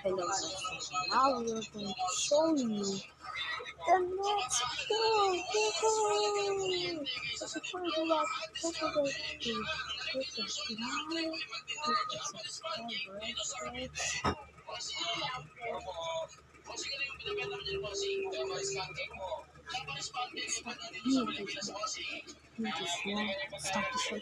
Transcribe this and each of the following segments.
Hello, now we are going to show you the next build. So before we do that, don't forget to hit the like, hit the subscribe right there. You just want to stop the show.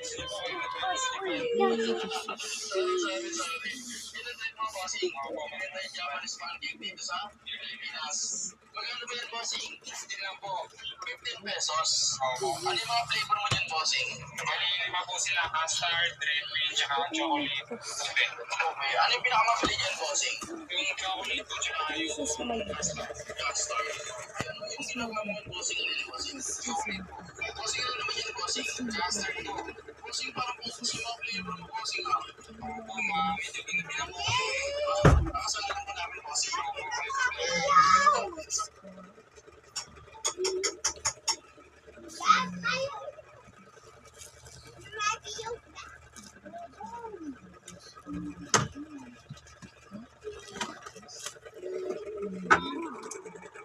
Magkano ba yan, bossing? 15 lang po. 15 pesos. Opo. Ano yung mga flavor mo dyan, bossing? Bali, lima po sila. Custard, red bean, tsaka chocolate. Okay. Ano yung pinakamabili dyan, bossing? Yung chocolate po, tsaka yung custard. Yung pinakamabili, bossing, ano yung bossing? Bossing, ano naman yan, bossing? Custard po. Bossing, parang po yung mga flavor mo, bossing, ha? Opo, medyo binabilang po. Nakasalan po namin, bossing.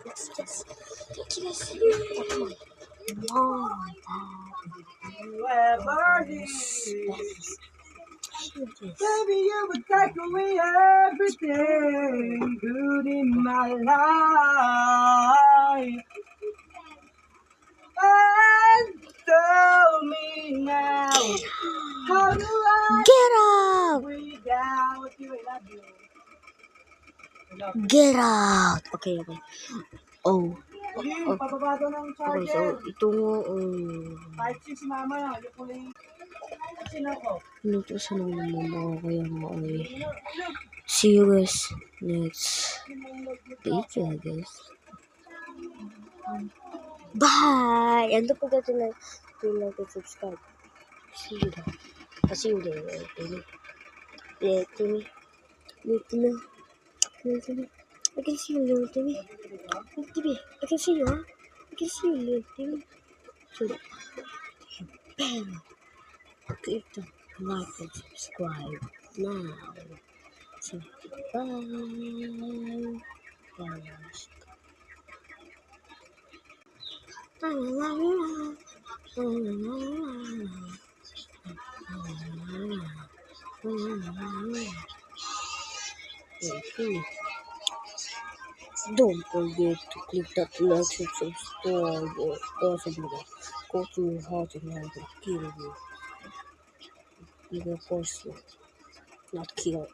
Let's just take this long Baby, you would take away everything good in my life. And tell me now, how do I Get out! without you? I love you. Get out! Okay. Oh. Hindi, pababa daw ng Okay, so charger. ito nga, Kahit si mama, yung kulay. Kasi ako. ito sa naman mo kaya nga see you guys next week, I guess. Bye! And don't forget to like and subscribe. See you there. I'll see you there. Timmy. I can see you, little Timmy. Timmy, I can see you, huh? I can see you, little Timmy. So, bam! Click the like and subscribe now. So, bye. Don't forget to click that like and subscribe or possibly go to your heart and I will kill you. You will force you, not kill.